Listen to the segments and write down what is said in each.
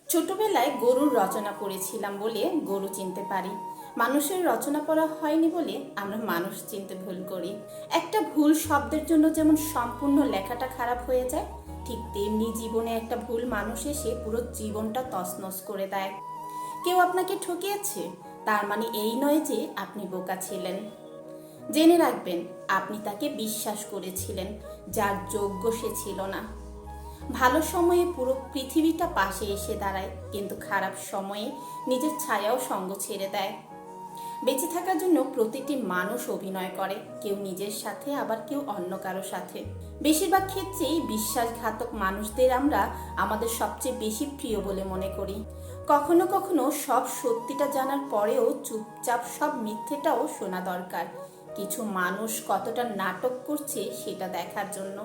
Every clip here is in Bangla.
ছোটবেলায় গরুর রচনা পড়েছিলাম বলে গরু চিনতে পারি। মানুষের রচনা পড়া হয়নি বলে আমরা মানুষ চিনতে ভুল করি। একটা ভুল শব্দের জন্য যেমন সম্পূর্ণ লেখাটা খারাপ হয়ে যায়, ঠিক তেমনি জীবনে একটা ভুল মানুষ এসে পুরো জীবনটা তছনছ করে দেয়। কেউ আপনাকে ঠকিয়েছে, তার মানে এই নয় যে আপনি বোকা ছিলেন। জেনে রাখবেন, আপনি তাকে বিশ্বাস করেছিলেন, যার যোগ্য সে ছিল না। ভালো সময়ে পুরো পৃথিবীটা পাশে এসে দাঁড়ায়, কিন্তু খারাপ সময়ে নিজের ছায়াও সঙ্গ ছেড়ে দেয়। বেঁচে থাকার জন্য প্রতিটি মানুষ অভিনয় করে, কেউ নিজের সাথে, আবার কেউ অন্য কারো সাথে। বেশিরভাগ ক্ষেত্রেই বিশ্বাসঘাতক মানুষদের আমরা আমাদের সবচেয়ে বেশি প্রিয় বলে মনে করি। কখনো কখনো সব সত্যিটা জানার পরেও চুপচাপ সব মিথ্যেটাও শোনা দরকার, কিছু মানুষ কতটা নাটক করছে সেটা দেখার জন্য।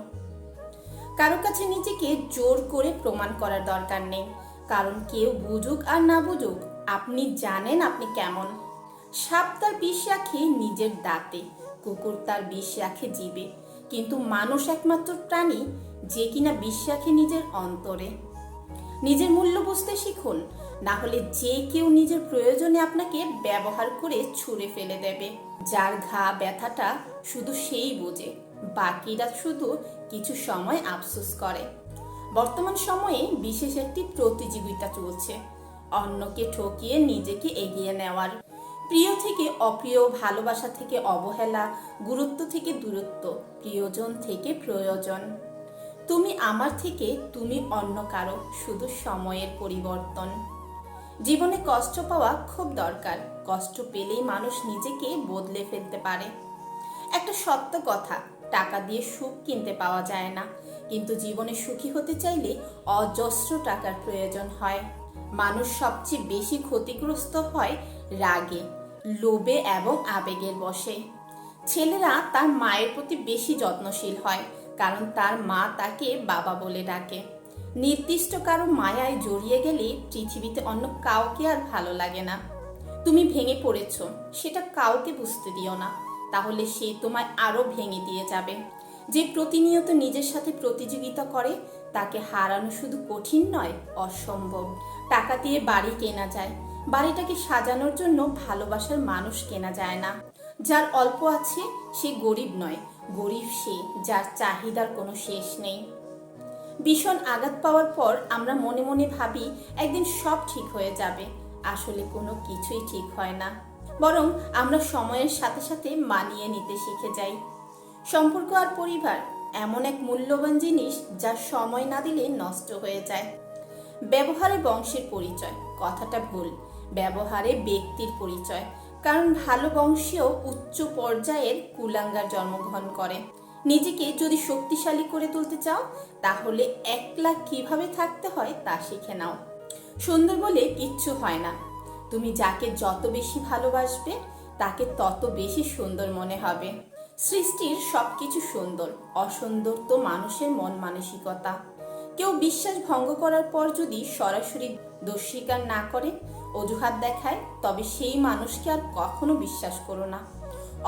কারো কাছে নিজেকে জোর করে প্রমাণ করার দরকার নেই, কারণ কেউ বুঝুক আর না বুঝুক, আপনি জানেন আপনি কেমন। সাপ তার বিষ রাখে নিজের দাঁতে, কুকুর তার বিষ রাখে জিভে, কিন্তু মানুষ একমাত্র প্রাণী যে কিনা বিষ রাখে নিজের অন্তরে। নিজের মূল্য বুঝতে শিখুন, না হলে যে কেউ নিজের প্রয়োজনে আপনাকে ব্যবহার করে ছুঁড়ে ফেলে দেবে। যার ঘা ব্যথাটা শুধু সেই বোঝে, বাকিরা শুধু কিছু সময় আফসোস করে। বর্তমান সময়ে বিশেষ একটি প্রতিযোগিতা চলছে, অন্যকে ঠকিয়ে নিজেকে এগিয়ে নেওয়ার। প্রিয় থেকে অপ্রিয়, ভালোবাসা থেকে অবহেলা, গুরুত্ব থেকে দূরত্ব, প্রিয়জন থেকে প্রয়োজন। তুমি আমার থেকে তুমি অন্য কারো, শুধু সময়ের পরিবর্তন। জীবনে কষ্ট পাওয়া খুব দরকার, কষ্ট পেলেই মানুষ নিজেকে বদলে ফেলতে পারে। একটা সত্য কথা, টাকা দিয়ে সুখ কিনতে পাওয়া যায় না, কিন্তু জীবনে সুখী হতে চাইলে অজস্র টাকার প্রয়োজন হয়। মানুষ সবচেয়ে বেশি ক্ষতিগ্রস্ত হয় রাগে, লোভে এবং আবেগের বশে। ছেলেরা তার মায়ের প্রতি বেশি যত্নশীল হয়, কারণ তার মা তাকে বাবা বলে ডাকে। নির্দিষ্ট কারো মায়ায় জড়িয়ে গেলে পৃথিবীতে অন্য কাউকে আর ভালো লাগে না। তুমি ভেঙে পড়েছ, সেটা কাউকে বুঝতে দিও না, তাহলে সে তোমায় আরো ভেঙে দিয়ে যাবে। যে প্রতিনিয়ত নিজের সাথে প্রতিযোগিতা করে, তাকে হারানো শুধু কঠিন নয়, অসম্ভব। টাকা দিয়ে বাড়ি কেনা যায়, বাড়িটাকে সাজানোর জন্য ভালোবাসার মানুষ কেনা যায় না। যার অল্প আছে সে গরিব নয়, গরিব সে যার চাহিদার কোনো শেষ নেই। ভীষণ আঘাত পাওয়ার পর আমরা মনে মনে ভাবি একদিন সব ঠিক হয়ে যাবে, আসলে কোনো কিছুই ঠিক হয় না, বরং আমরা সময়ের সাথে সাথে মানিয়ে নিতে শিখে যাই। সম্পর্ক আর পরিবার এমন এক মূল্যবান জিনিস, যা সময় না দিলে নষ্ট হয়ে যায়। ব্যবহারে বংশের পরিচয় কথাটা ভুল, ব্যবহারে ব্যক্তির পরিচয়। কারণ ভালো বংশেও উচ্চ পর্যায়ের কুলাঙ্গার জন্মগ্রহণ করে। নিজেকে যদি শক্তিশালী করে তুলতে চাও, তাহলে একলা কিভাবে থাকতে হয় তা শিখে নাও। সুন্দর বলে কিচ্ছু হয় না, তুমি যাকে যত বেশি ভালোবাসবে, তাকে তত বেশি সুন্দর মনে হবে। সৃষ্টির সবকিছু সুন্দর, অসুন্দর তো মানুষের মন মানসিকতা। কেউ বিশ্বাস ভঙ্গ করার পর যদি সরাসরি দোষ স্বীকার না করে, অজুহাত দেখায়, তবে সেই মানুষকে আর কখনো বিশ্বাস করো না।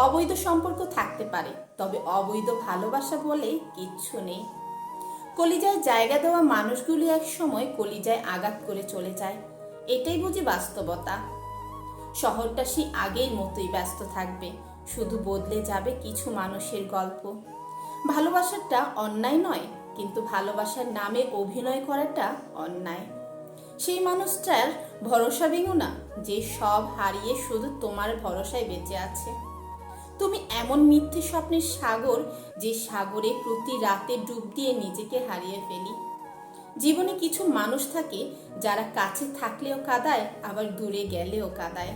অবৈধ সম্পর্ক থাকতে পারে, তবে অবৈধ ভালোবাসা বলে কিচ্ছু নেই। কলিজায় জায়গা দেওয়া মানুষগুলি এক সময় কলিজায় আঘাত করে চলে যায়, এটাই বুঝি বাস্তবতা। শহরটা সেই আগের মতোই ব্যস্ত থাকবে, শুধু বদলে যাবে কিছু মানুষের গল্প। ভালোবাসাটা অন্যায় নয়, কিন্তু ভালোবাসার নামে অভিনয় করাটা অন্যায়। সেই মানুষটার ভরসা ভেঙো না, যে সব হারিয়ে শুধু তোমার ভরসায় বেঁচে আছে। তুমি এমন মিথ্যে স্বপ্নের সাগর, যে সাগরে প্রতি রাতে ডুব দিয়ে নিজেকে হারিয়ে ফেলি। জীবনে কিছু মানুষ থাকে, যারা কাছে থাকলেও কাঁদায়, আবার দূরে গেলেও কাঁদায়।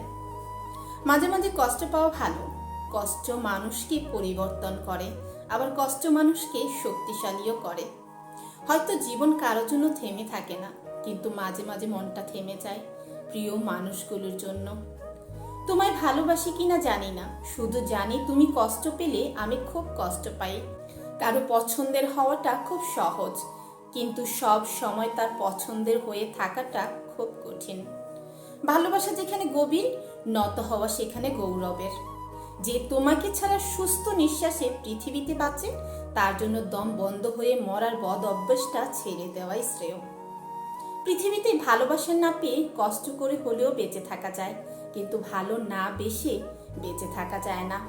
মাঝে মাঝে কষ্ট পাওয়া ভালো, কষ্ট মানুষকে পরিবর্তন করে, আবার কষ্ট মানুষকে শক্তিশালীও করে। হয়তো জীবন কারোর জন্য থেমে থাকে না, কিন্তু মাঝে মাঝে মনটা থেমে যায় প্রিয় মানুষগুলোর জন্য। তোমায় ভালোবাসি কিনা জানি না, শুধু জানি তুমি কষ্ট পেলে আমি খুব কষ্ট পাই। কারো পছন্দের হওয়াটা খুব সহজ, কিন্তু সব সময় তার পছন্দের হয়ে থাকাটা খুব কঠিন। ভালোবাসা যেখানে গভীর, নত হওয়া সেখানে গৌরবের। যে তোমাকে ছাড়া সুস্থ নিঃশ্বাসে পৃথিবীতে বাঁচে, তার জন্য দম বন্ধ হয়ে মরার বদ অভ্যাসটা ছেড়ে দেওয়াই শ্রেয়। পৃথিবীতে ভালোবাসা না পেয়ে কষ্ট করে হলেও বেঁচে থাকা যায়, কিন্তু ভালো না বেশে বেঁচে থাকা যায় না।